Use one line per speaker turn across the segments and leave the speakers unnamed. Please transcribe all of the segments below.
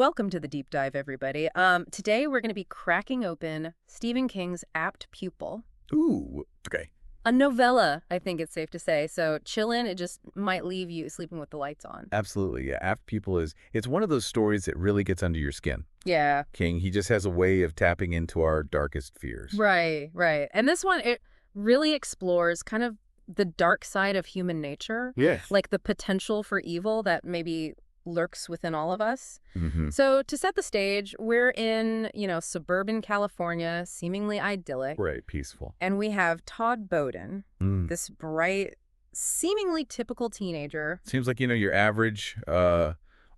Welcome to the deep dive, everybody. Today we're going to be cracking open Stephen King's apt Pupil,
Ooh, okay.
a novella, I think it's safe to say. So chill in, it just might leave you sleeping with the lights on.
Absolutely, yeah. Apt Pupil it's one of those stories that really gets under your skin.
Yeah.
King, he just has a way of tapping into our darkest fears.
Right, right. And this one, it really explores kind of the dark side of human nature,
Yes.
like the potential for evil that maybe lurks within all of us.
Mm-hmm.
So to set the stage, we're in, suburban California, seemingly idyllic.
Right, peaceful.
And we have Todd Bowden,
Mm.
this bright, seemingly typical teenager.
Seems like, your average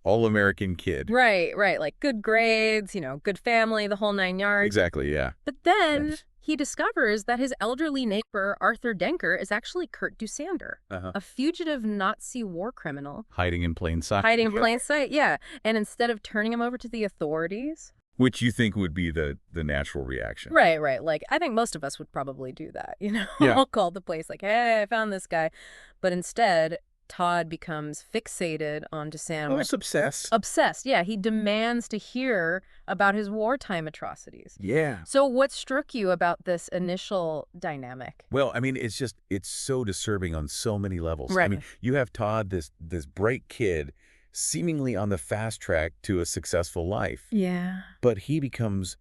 all-American kid.
Right, right. Like good grades, good family, the whole 9 yards.
Exactly, yeah.
But then
Yes.
he discovers that his elderly neighbor, Arthur Denker, is actually Kurt Dusander,
Uh-huh.
a fugitive Nazi war criminal.
Hiding in plain sight.
Hiding in plain sight, yeah. And instead of turning him over to the authorities...
Which you think would be the natural reaction.
Right, right. Like, I think most of us would probably do that,
Yeah.
I'll call the place like, hey, I found this guy. But instead, Todd becomes fixated on Dusander.
Oh, it's obsessed.
Obsessed, yeah. He demands to hear about his wartime atrocities.
Yeah.
So what struck you about this initial dynamic?
Well, I mean, it's so disturbing on so many levels.
Right.
I mean, you have Todd, this bright kid, seemingly on the fast track to a successful life.
Yeah.
But he becomes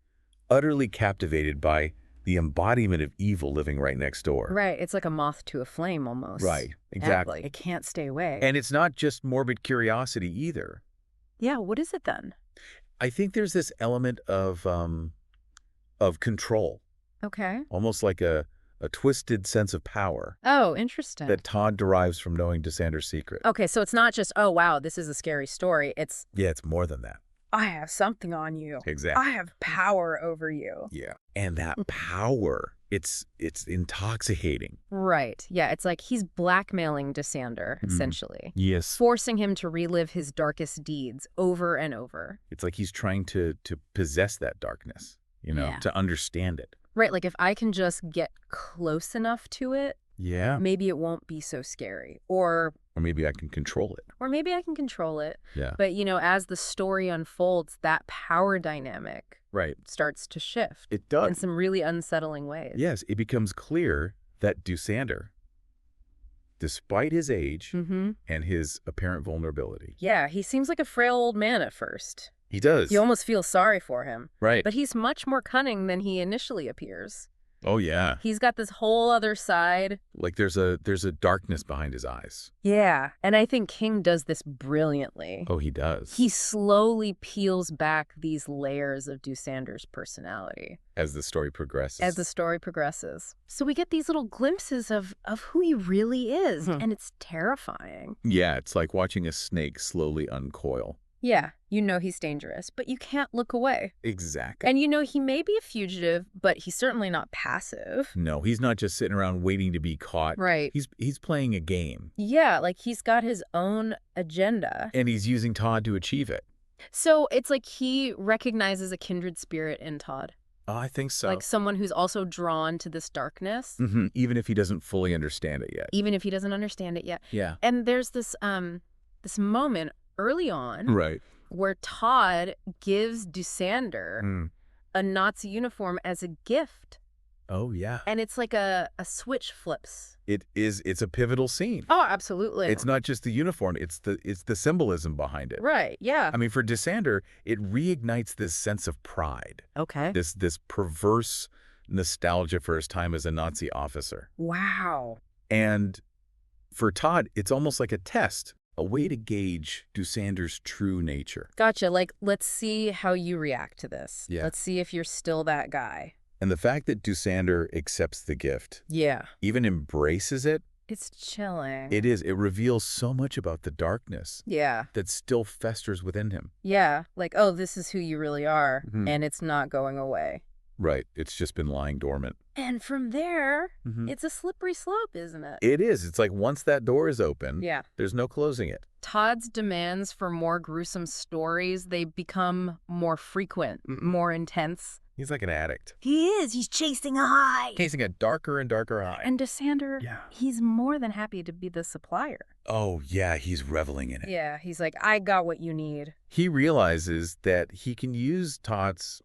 utterly captivated by the embodiment of evil living right next door.
Right. It's like a moth to a flame almost.
Right, exactly.
It can't stay away.
And it's not just morbid curiosity either.
Yeah, what is it then?
I think there's this element of control,
Okay.
almost like a twisted sense of power
Oh, interesting.
that Todd derives from knowing Dusander's secret.
Okay, so it's not just, oh, wow, this is a scary story. It's,
Yeah, it's more than that.
I have something on you.
Exactly.
I have power over you.
Yeah. And that power, it's intoxicating.
Right. Yeah, it's like he's blackmailing Dusander, essentially.
Yes.
Forcing him to relive his darkest deeds over and over.
It's like he's trying to possess that darkness,
Yeah.
to understand it.
Right, like if I can just get close enough to it,
Yeah.
maybe it won't be so scary. Or
Or maybe I can control it.
maybe I can control it.
Yeah.
But, as the story unfolds, that power dynamic
Right.
starts to shift
It
in
does.
some really unsettling ways.
Yes, it becomes clear that Dusander, despite his age
Mm-hmm.
and his apparent vulnerability.
Yeah, he seems like a frail old man at first.
He does.
You almost feel sorry for him.
Right.
But he's much more cunning than he initially appears.
Oh, yeah.
He's got this whole other side.
Like there's a darkness behind his eyes.
Yeah, and I think King does this brilliantly.
Oh, he does.
He slowly peels back these layers of Dusander's personality
As the story progresses.
as the story progresses. So we get these little glimpses of who he really is, and it's terrifying.
Yeah, it's like watching a snake slowly uncoil.
Yeah, he's dangerous, but you can't look away.
Exactly.
And he may be a fugitive, but he's certainly not passive.
No, he's not just sitting around waiting to be caught.
Right.
He's playing a game.
Yeah, like he's got his own agenda.
And he's using Todd to achieve it.
So it's like he recognizes a kindred spirit in Todd.
Oh, I think so.
Like someone who's also drawn to this darkness,
Even if he doesn't fully understand it yet.
even if he doesn't understand it yet.
Yeah.
And there's this moment early on
Right.
where Todd gives Dusander a Nazi uniform as a gift.
Oh, yeah.
And it's like a switch flips.
It's a pivotal scene.
Oh, absolutely.
It's not just the uniform, it's the symbolism behind it.
Right, yeah.
I mean, for Dusander, it reignites this sense of pride.
Okay.
This perverse nostalgia for his time as a Nazi officer.
Wow.
And for Todd, it's almost like a test, a way to gauge Dusander's true nature.
Gotcha. Like, let's see how you react to this.
Yeah.
Let's see if you're still that guy.
And the fact that Dusander accepts the gift,
Yeah.
even embraces it,
It's chilling.
it reveals so much about the darkness
Yeah.
that still festers within him.
Yeah. Like, oh, this is who you really are,
Mhm.
and it's not going away.
Right. It's just been lying dormant.
And from there,
Hmm.
it's a slippery slope, isn't it?
It is. It's like once that door is open,
Yeah.
there's no closing it.
Todd's demands for more gruesome stories, they become more frequent, more intense.
He's like an addict.
He is. He's chasing a high.
Casing a darker and darker high.
And Dysander,
Yeah.
he's more than happy to be the supplier.
Oh, yeah, he's reveling in it.
Yeah, he's like, I got what you need.
He realizes that he can use Todd's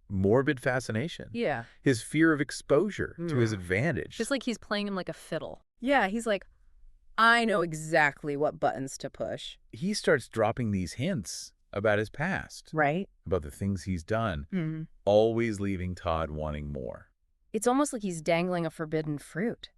morbid fascination,
Yeah.
his fear of exposure, to his advantage.
Just like he's playing him like a fiddle. Yeah, he's like, I know exactly what buttons to push.
He starts dropping these hints about his past,
Right?
about the things he's done, always leaving Todd wanting more.
It's almost like he's dangling a forbidden fruit.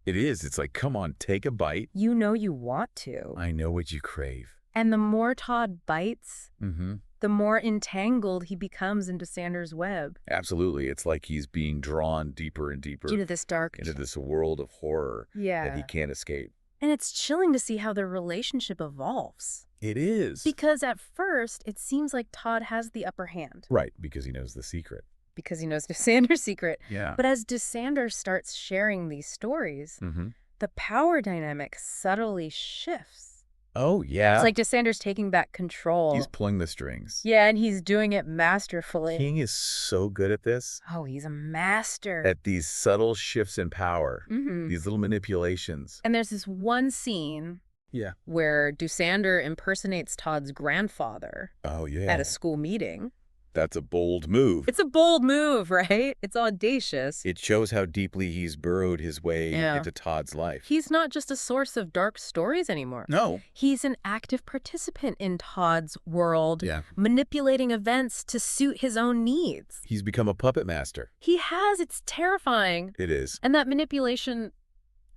It is. It's like, come on, take a bite.
You know you want to.
I know what you crave.
And the more Todd bites,
Mm-hmm.
the more entangled he becomes into Sander's web.
Absolutely. It's like he's being drawn deeper and deeper
Into this dark...
into this world of horror that he
Yeah.
can't escape.
And it's chilling to see how their relationship evolves.
It is.
Because at first, it seems like Todd has the upper hand.
Right, because he knows the secret.
Because he knows Dysander's secret.
Yeah.
But as Dysander starts sharing these stories,
Mm-hmm.
the power dynamic subtly shifts.
Oh, yeah.
It's like Dysander's taking back control.
He's pulling the strings.
Yeah, and he's doing it masterfully.
King is so good at this,
Oh, he's a master.
at these subtle shifts in power,
Mhm.
these little manipulations.
And there's this one scene
Yeah.
where Dysander impersonates Todd's grandfather
Oh, yeah.
at a school meeting.
That's a bold move.
It's a bold move, right? It's audacious.
It shows how deeply he's burrowed his way
Yeah.
into Todd's life.
He's not just a source of dark stories anymore.
No.
He's an active participant in Todd's world,
Yeah.
manipulating events to suit his own needs.
He's become a puppet master.
He has. It's terrifying.
It is.
And that manipulation,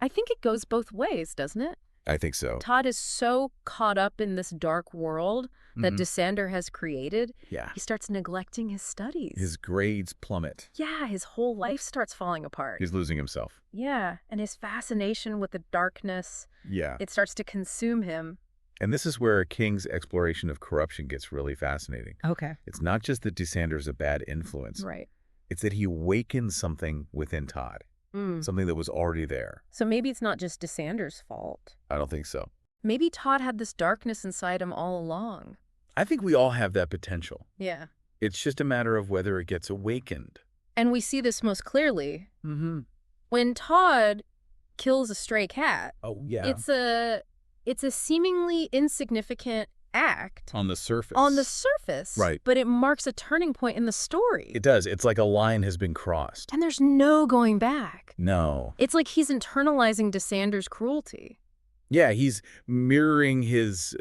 I think it goes both ways, doesn't it?
I think so.
Todd is so caught up in this dark world that
Mhm.
Dysander has created,
Yeah.
he starts neglecting his studies.
His grades plummet.
Yeah, his whole life starts falling apart.
He's losing himself.
Yeah, and his fascination with the darkness,
Yeah.
it starts to consume him.
And this is where King's exploration of corruption gets really fascinating.
Okay.
It's not just that Dysander's a bad influence.
Right.
It's that he awakens something within Todd, something that was already there.
So maybe it's not just Dysander's fault.
I don't think so.
Maybe Todd had this darkness inside him all along.
I think we all have that potential.
Yeah.
It's just a matter of whether it gets awakened.
And we see this most clearly
Mm-hmm.
when Todd kills a stray cat.
Oh, yeah.
It's a seemingly insignificant act
on the surface.
on the surface,
Right.
but it marks a turning point in the story.
It does. It's like a line has been crossed.
And there's no going back.
No.
It's like he's internalizing Dysander's cruelty.
Yeah, he's mirroring his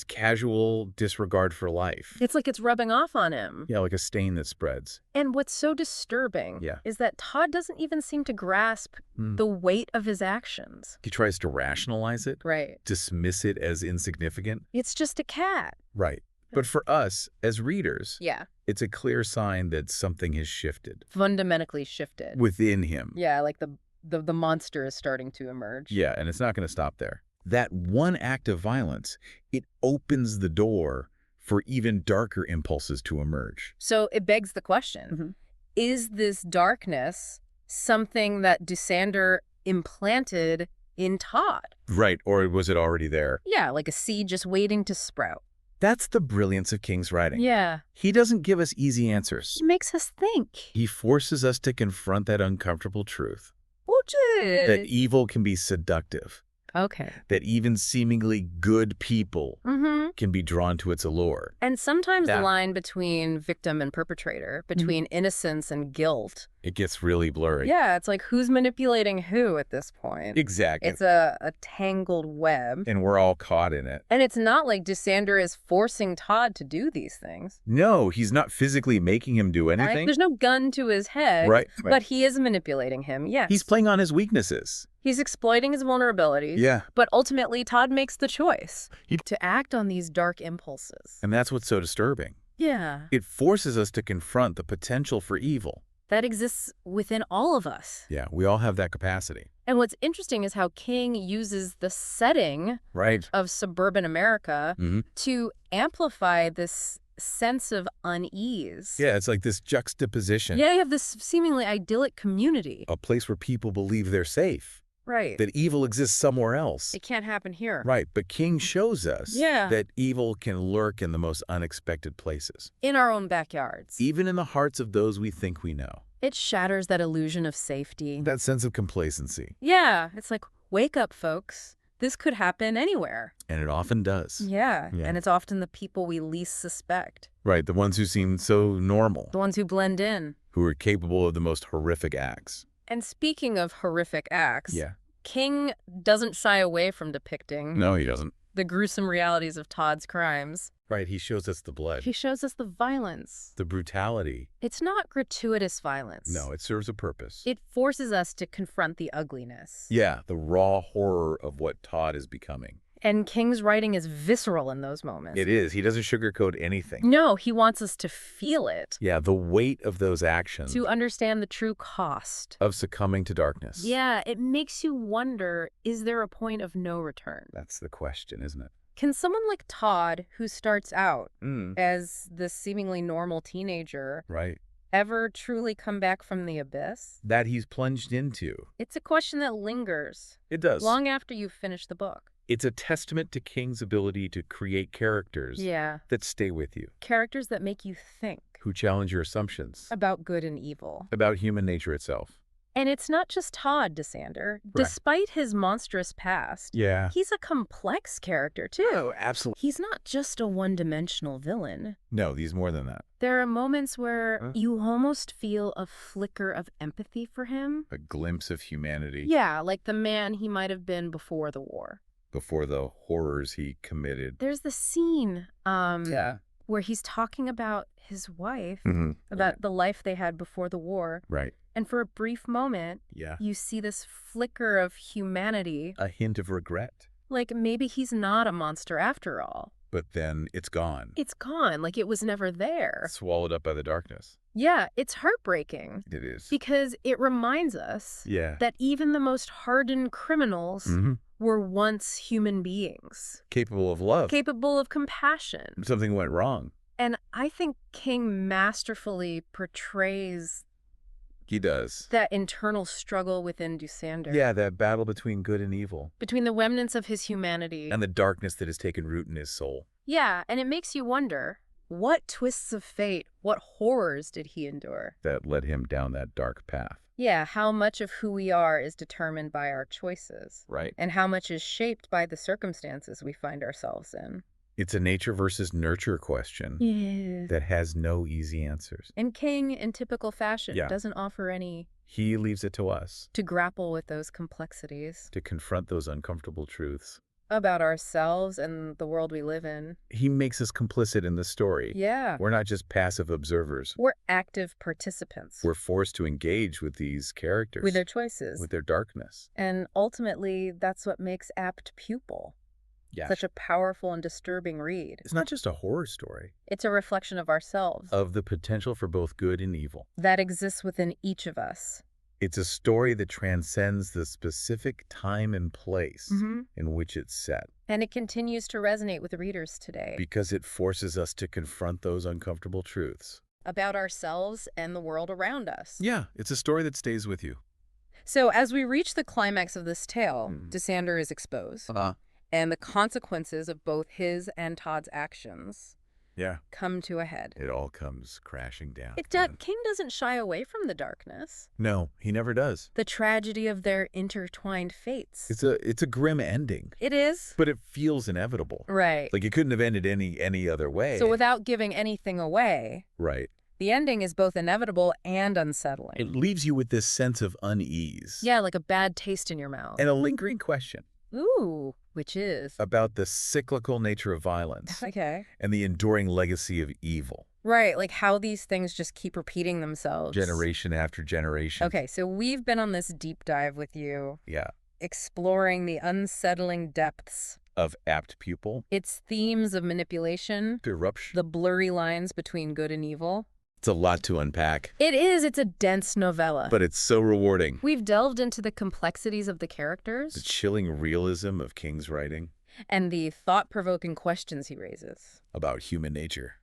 casual disregard for life.
It's like it's rubbing off on him.
Yeah, like a stain that spreads.
And what's so disturbing
Yeah.
is that Todd doesn't even seem to grasp the weight of his actions.
He tries to rationalize it,
Right.
dismiss it as insignificant.
It's just a cat.
Right. But for us, as readers,
Yeah.
it's a clear sign that something has shifted
Fundamentally shifted.
within him.
Yeah, like the monster is starting to emerge.
Yeah, and it's not going to stop there. That one act of violence, it opens the door for even darker impulses to emerge.
So it begs the question, is this darkness something that Dysander implanted in Todd?
Right, or was it already there?
Yeah, like a seed just waiting to sprout.
That's the brilliance of King's writing.
Yeah.
He doesn't give us easy answers.
It makes us think.
He forces us to confront that uncomfortable truth. That evil can be seductive.
Okay.
That even seemingly good people can be drawn to its allure.
And sometimes the
Yeah.
line between victim and perpetrator, between innocence and guilt.
It gets really blurry.
Yeah, it's like who's manipulating who at this point.
Exactly.
It's a tangled web.
And we're all caught in it.
And it's not like Dysander is forcing Todd to do these things.
No, he's not physically making him do
Right?
anything.
There's no gun to his head.
Right.
But he is manipulating him, yes.
He's playing on his weaknesses.
He's exploiting his vulnerabilities.
Yeah.
But ultimately, Todd makes the choice to act on these dark impulses.
And that's what's so disturbing.
Yeah.
It forces us to confront the potential for evil.
That exists within all of us.
Yeah, we all have that capacity.
And what's interesting is how King uses the setting
Right.
of suburban America to amplify this sense of unease.
Yeah, it's like this juxtaposition.
Yeah, you have this seemingly idyllic community.
A place where people believe they're safe,
Right.
that evil exists somewhere else.
It can't happen here.
Right, but King shows us
Yeah.
that evil can lurk in the most unexpected places,
In our own backyards.
even in the hearts of those we think we know.
It shatters that illusion of safety.
That sense of complacency.
Yeah, it's like, wake up, folks. This could happen anywhere.
And it often does.
Yeah,
Yeah.
and it's often the people we least suspect.
Right, the ones who seem so normal,
The ones who blend in.
who are capable of the most horrific acts.
And speaking of horrific acts,
Yeah.
King doesn't shy away from depicting
No, he doesn't.
the gruesome realities of Todd's crimes.
Right, he shows us the blood,
He shows us the violence.
the brutality.
It's not gratuitous violence.
No, it serves a purpose.
It forces us to confront the ugliness.
Yeah, the raw horror of what Todd is becoming.
And King's writing is visceral in those moments.
It is. He doesn't sugarcoat anything.
No, he wants us to feel it.
Yeah, the weight of those actions,
To understand the true cost.
of succumbing to darkness.
Yeah, it makes you wonder, is there a point of no return?
That's the question, isn't it?
Can someone like Todd, who starts out
Mm.
as this seemingly normal teenager,
Right.
ever truly come back from the abyss?
That he's plunged into.
It's a question that lingers
It does.
long after you've finished the book.
It's a testament to King's ability to create characters
Yeah,
that stay with you,
characters that make you think
who challenge your assumptions
about good and evil.
about human nature itself.
And it's not just Todd, DeSander. Despite his monstrous past,
Yeah.
he's a complex character, too.
Oh, absolutely.
He's not just a one-dimensional villain.
No, he's more than that.
There are moments where
Huh?
you almost feel a flicker of empathy for him.
A glimpse of humanity
Yeah, like the man he might have been before the war.
before the horrors he committed.
There's the scene
Yeah.
where he's talking about his wife,
Mm-hmm.
about the life they had before the war.
Right.
And for a brief moment,
Yeah.
you see this flicker of humanity.
A hint of regret.
Like maybe he's not a monster after all.
But then it's gone.
It's gone, like it was never there.
Swallowed up by the darkness.
Yeah, it's heartbreaking
It is.
because it reminds us
Yeah.
that even the most hardened criminals
Mm-hmm.
were once human beings,
Capable of love.
capable of compassion.
Something went wrong.
And I think King masterfully portrays
He does.
that internal struggle within DeSander.
Yeah, that battle between good and evil.
Between the remnants of his humanity.
And the darkness that has taken root in his soul.
Yeah, and it makes you wonder, what twists of fate, what horrors did he endure?
That led him down that dark path.
Yeah, how much of who we are is determined by our choices,
Right.
and how much is shaped by the circumstances we find ourselves in.
It's a nature versus nurture question
Yes.
that has no easy answers.
And King, in typical fashion,
Yeah.
doesn't offer any
He leaves it to us
to grapple with those complexities
to confront those uncomfortable truths.
about ourselves and the world we live in.
He makes us complicit in the story.
Yeah.
We're not just passive observers.
We're active participants
We're forced to engage with these characters.
with their choices.
with their darkness.
And ultimately, that's what makes Apt Pupil
Yeah.
such a powerful and disturbing read.
It's not just a horror story
It's a reflection of ourselves
of the potential for both good and evil.
that exists within each of us.
It's a story that transcends the specific time and place
Mm-hmm.
in which it's set,
And it continues to resonate with readers today
because it forces us to confront those uncomfortable truths.
about ourselves and the world around us.
Yeah, it's a story that stays with you.
So as we reach the climax of this tale,
Mhm.
DeSander is exposed,
Uh-huh.
and the consequences of both his and Todd's actions
Yeah.
come to a head.
It all comes crashing down.
King doesn't shy away from the darkness,
No, he never does.
the tragedy of their intertwined fates.
It's a grim ending,
It is.
but it feels inevitable.
Right.
Like it couldn't have ended any other way.
So without giving anything away,
Right.
the ending is both inevitable and unsettling.
It leaves you with this sense of unease.
Yeah, like a bad taste in your mouth.
And a lingering question
Ooh, which is?
about the cyclical nature of violence
Okay.
and the enduring legacy of evil,
Right, like how these things just keep repeating themselves.
generation after generation.
Okay, so we've been on this deep dive with you,
Yeah.
exploring the unsettling depths,
Of Apt Pupil,
its themes of manipulation,
corruption.
the blurry lines between good and evil.
It's a lot to unpack,
It's a dense novella.
but it's so rewarding.
We've delved into the complexities of the
The
characters
chilling realism of King's writing
and the thought-provoking questions he raises.
about human nature.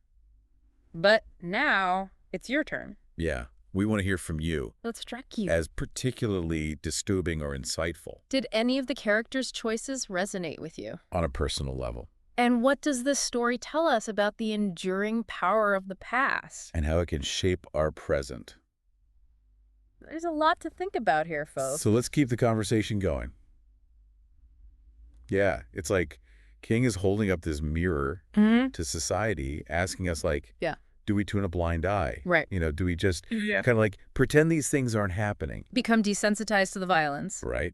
But now it's your turn.
Yeah. We want to hear from you
What struck you?
as particularly disturbing or insightful
Did any of the characters' choices resonate with you?
on a personal level,
And what does this story tell us about the enduring power of the past?
and how it can shape our present.
There's a lot to think about here, folks.
So let's keep the conversation going. Yeah, it's like King is holding up this mirror to society, asking us, like,
Yeah.
do we turn a blind eye?
Right.
You know, do we just kind of like pretend these things aren't happening?
Become desensitized to the violence.
Right.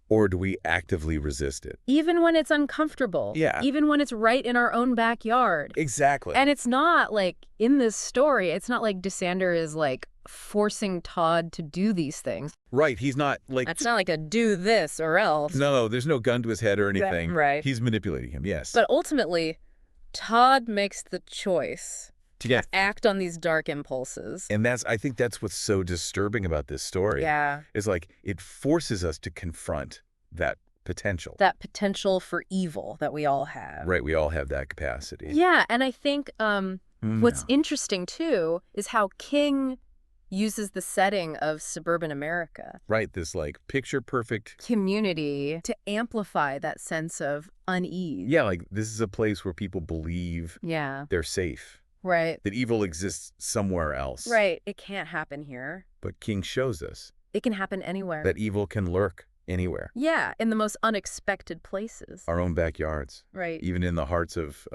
Or do we actively resist it?
Even when it's uncomfortable.
Yeah.
Even when it's right in our own backyard.
Exactly.
And it's not like, in this story, it's not like Dysander is like forcing Todd to do these things.
Right. He's not like...
It's not like a do this or else.
No, there's no gun to his head or anything.
Right.
He's manipulating him, yes.
But ultimately, Todd makes the choice
Yeah.
to act on these dark impulses.
And I think that's what's so disturbing about this story.
Yeah.
Is like, it forces us to confront that potential.
That potential for evil that we all have.
Right, we all have that capacity.
Yeah, and I think what's
Yeah.
interesting, too, is how King uses the setting of suburban America.
Right, this like picture-perfect...
community to amplify that sense of unease.
Yeah, like this is a place where people believe
Yeah.
they're safe,
Right.
that evil exists somewhere else.
Right. It can't happen here.
But King shows us
It can happen anywhere.
that evil can lurk anywhere.
Yeah, in the most unexpected places.
Our own backyards,
Right.
even in the hearts of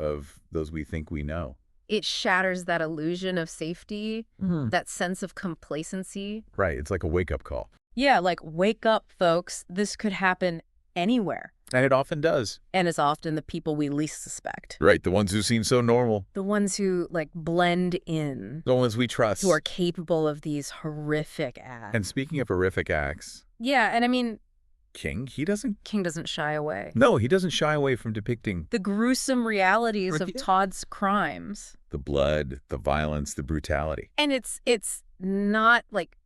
those we think we know.
It shatters that illusion of safety, that sense of complacency.
Right, it's like a wake-up call.
Yeah, like, wake up, folks. This could happen anywhere.
And it often does.
And it's often the people we least suspect.
Right, the ones who seem so normal.
The ones who, like, blend in.
The ones we trust.
Who are capable of these horrific acts.
And speaking of horrific acts...
Yeah, and I mean...
King doesn't
shy away.
No, he doesn't shy away from depicting...
the gruesome realities of Todd's crimes.
the blood, the violence, the brutality.
And it's not, like,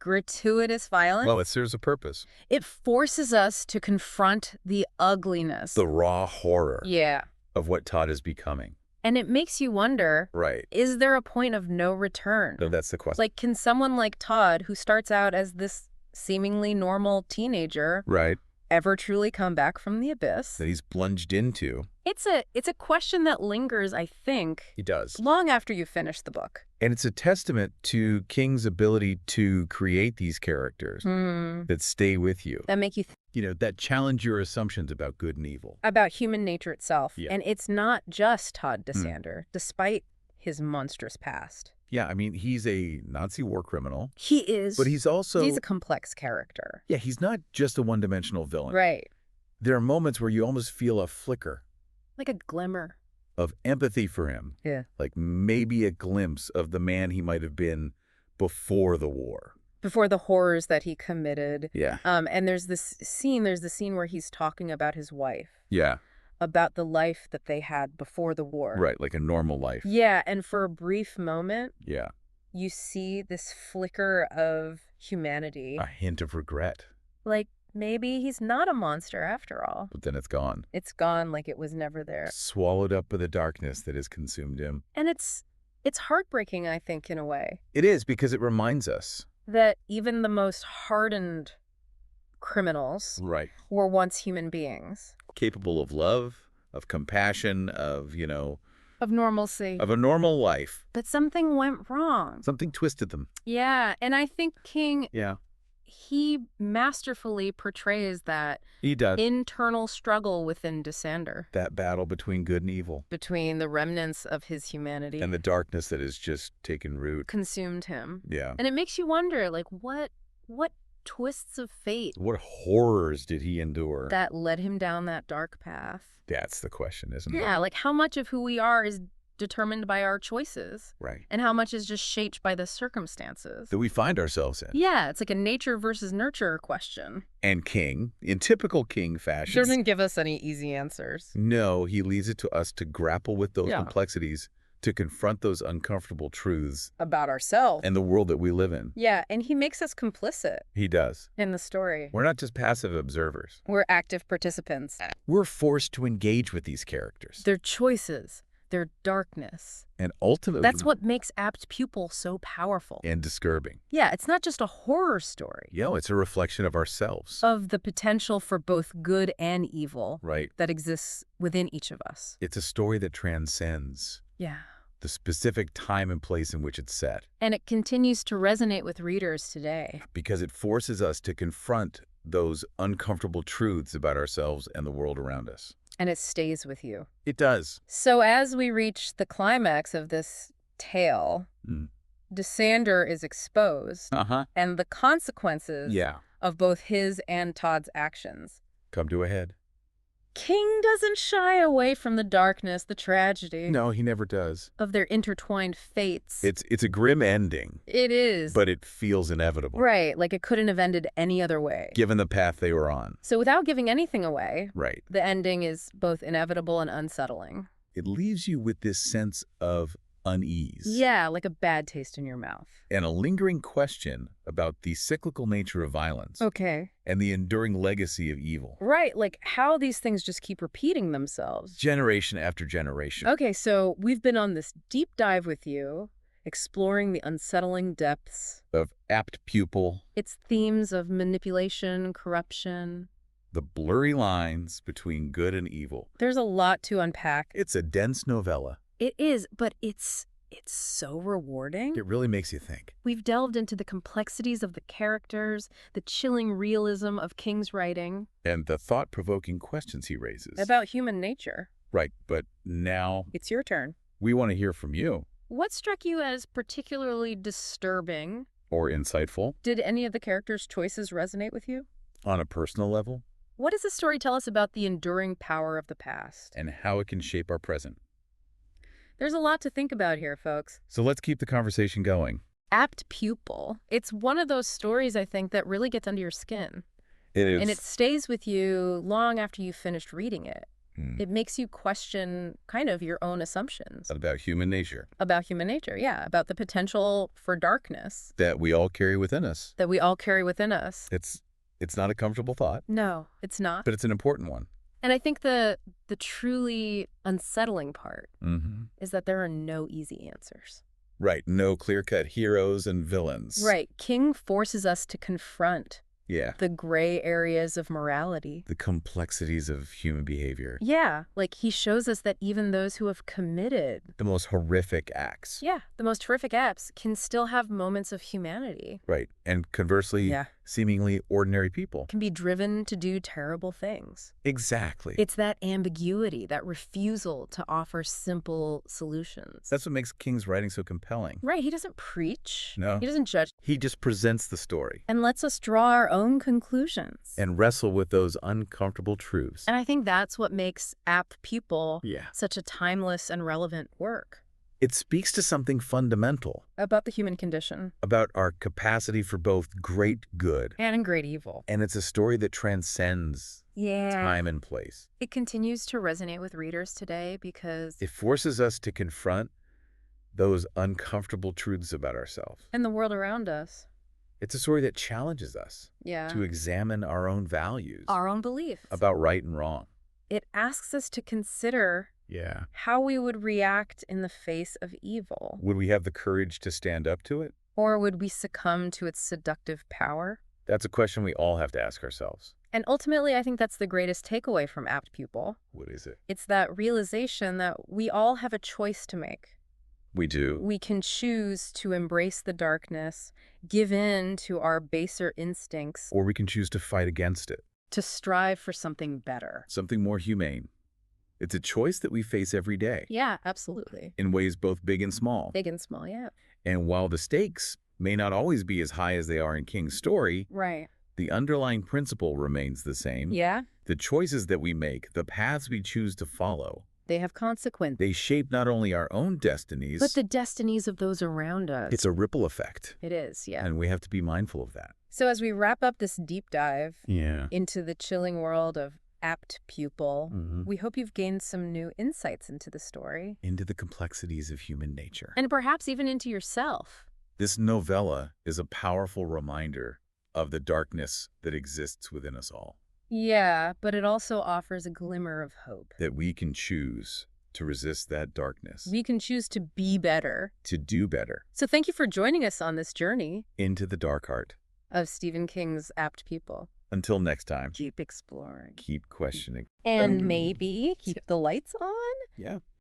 gratuitous violence.
Well, it serves a purpose.
It forces us to confront the ugliness.
The raw horror
Yeah.
of what Todd is becoming.
And it makes you wonder,
Right.
is there a point of no return?
No, that's the question.
Like, can someone like Todd, who starts out as this seemingly normal teenager,
Right.
ever truly come back from the abyss?
That he's plunged into.
It's a question that lingers, I think,
He does.
long after you finish the book.
And it's a testament to King's ability to create these characters that stay with you.
That make you think
You know, that challenge your assumptions about good and evil.
about human nature itself.
Yeah.
And it's not just Todd Dysander, despite his monstrous past.
Yeah, I mean, he's a Nazi war criminal.
He is.
But he's also...
He's a complex character.
Yeah, he's not just a one-dimensional villain.
Right.
There are moments where you almost feel a flicker
Like a glimmer.
of empathy for him.
Yeah.
Like maybe a glimpse of the man he might have been before the war.
Before the horrors that he committed.
Yeah.
And there's the scene where he's talking about his wife.
Yeah.
About the life that they had before the war.
Right, like a normal life.
Yeah, and for a brief moment,
Yeah.
you see this flicker of humanity.
A hint of regret.
Like, maybe he's not a monster after all.
But then it's gone.
It's gone like it was never there.
Swallowed up by the darkness that has consumed him.
And it's heartbreaking, I think, in a way,
It is, because it reminds us.
that even the most hardened criminals
Right.
were once human beings.
Capable of love, of compassion, of, you know,
Of normalcy.
of a normal life.
But something went wrong.
Something twisted them.
Yeah, and I think King,
Yeah.
he masterfully portrays that
He does.
internal struggle within Dysander.
That battle between good and evil.
Between the remnants of his humanity.
And the darkness that has just taken root.
Consumed him.
Yeah.
And it makes you wonder, like, what twists of fate
What horrors did he endure?
that led him down that dark path?
That's the question, isn't it?
Yeah, like how much of who we are is determined by our choices
Right.
and how much is just shaped by the circumstances.
That we find ourselves in.
Yeah, it's like a nature versus nurture question.
And King, in typical King fashion.
Doesn't give us any easy answers.
No, he leaves it to us to grapple with those
Yeah.
complexities, to confront those uncomfortable truths
About ourselves.
and the world that we live in.
Yeah, and he makes us complicit
He does.
in the story.
We're not just passive observers.
We're active participants.
We're forced to engage with these characters.
Their choices, their darkness.
And ultimately,
That's what makes Apt Pupil so powerful.
and disturbing.
Yeah, it's not just a horror story
It's a reflection of ourselves.
of the potential for both good and evil
Right.
that exists within each of us.
It's a story that transcends
Yeah.
the specific time and place in which it's set,
And it continues to resonate with readers today.
because it forces us to confront those uncomfortable truths about ourselves and the world around us.
And it stays with you.
It does.
So as we reach the climax of this tale, Dysander is exposed,
Uh-huh.
and the consequences
Yeah.
of both his and Todd's actions.
Come to a head.
King doesn't shy away from the darkness, the tragedy
No, he never does.
of their intertwined fates.
It's a grim ending,
It is.
but it feels inevitable.
Right, like it couldn't have ended any other way.
Given the path they were on.
So without giving anything away,
Right.
the ending is both inevitable and unsettling.
It leaves you with this sense of unease.
Yeah, like a bad taste in your mouth.
And a lingering question about the cyclical nature of violence
Okay.
and the enduring legacy of evil.
Right, like how these things just keep repeating themselves.
Generation after generation.
Okay, so we've been on this deep dive with you, exploring the unsettling depths,
Of Apt Pupil,
its themes of manipulation, corruption.
the blurry lines between good and evil.
There's a lot to unpack.
It's a dense novella.
It is, but it's so rewarding.
It really makes you think.
We've delved into the complexities of the characters, the chilling realism of King's writing,
And the thought-provoking questions he raises.
about human nature.
Right, but now
It's your turn.
we want to hear from you.
What struck you as particularly disturbing?
Or insightful,
Did any of the characters' choices resonate with you?
on a personal level,
What does the story tell us about the enduring power of the past?
and how it can shape our present.
There's a lot to think about here, folks.
So let's keep the conversation going.
Apt Pupil. It's one of those stories, I think, that really gets under your skin.
It is.
And it stays with you long after you've finished reading it.
Mm.
It makes you question kind of your own assumptions
About human nature.
about human nature. Yeah, about the potential for darkness
That we all carry within us.
that we all carry within us.
It's not a comfortable thought,
No, it's not.
but it's an important one.
And I think the truly unsettling part
Mm-hmm.
is that there are no easy answers.
Right, no clear-cut heroes and villains.
Right. King forces us to confront
Yeah.
the gray areas of morality.
The complexities of human behavior.
Yeah, like he shows us that even those who have committed,
The most horrific acts.
yeah, the most horrific acts can still have moments of humanity,
Right, and conversely,
Yeah.
seemingly ordinary people.
can be driven to do terrible things.
Exactly.
It's that ambiguity, that refusal to offer simple solutions.
That's what makes King's writing so compelling.
Right, he doesn't preach.
No.
He doesn't judge
He just presents the story
and lets us draw our own conclusions.
and wrestle with those uncomfortable truths.
And I think that's what makes Apt Pupil
Yeah.
such a timeless and relevant work
It speaks to something fundamental
about the human condition
about our capacity for both great good,
and great evil.
and it's a story that transcends
Yeah.
time and place.
It continues to resonate with readers today because
It forces us to confront those uncomfortable truths about ourselves.
in the world around us.
It's a story that challenges us
Yeah.
to examine our own values
Our own beliefs.
about right and wrong.
It asks us to consider
Yeah.
how we would react in the face of evil.
Would we have the courage to stand up to it?
Or would we succumb to its seductive power?
That's a question we all have to ask ourselves.
And ultimately, I think that's the greatest takeaway from Apt Pupil.
What is it?
It's that realization that we all have a choice to make.
We do.
We can choose to embrace the darkness, give in to our baser instincts,
Or we can choose to fight against it.
to strive for something better.
Something more humane. It's a choice that we face every day
Yeah, absolutely.
in ways both big and small.
Big and small, yeah.
And while the stakes may not always be as high as they are in King's story,
Right.
the underlying principle remains the same.
Yeah,
The choices that we make, the paths we choose to follow,
they have consequences.
they shape not only our own destinies,
But the destinies of those around us.
it's a ripple effect.
It is, yeah.
And we have to be mindful of that.
So as we wrap up this deep dive
Yeah.
into the chilling world of Apt Pupil,
Mhm.
we hope you've gained some new insights into the story.
Into the complexities of human nature.
And perhaps even into yourself.
This novella is a powerful reminder of the darkness that exists within us all.
Yeah, but it also offers a glimmer of hope.
That we can choose to resist that darkness,
We can choose to be better.
to do better.
So thank you for joining us on this journey
Into the dark heart.
of Stephen King's Apt People.
Until next time,
Keep exploring.
keep questioning.
And maybe keep the lights on?
Yeah.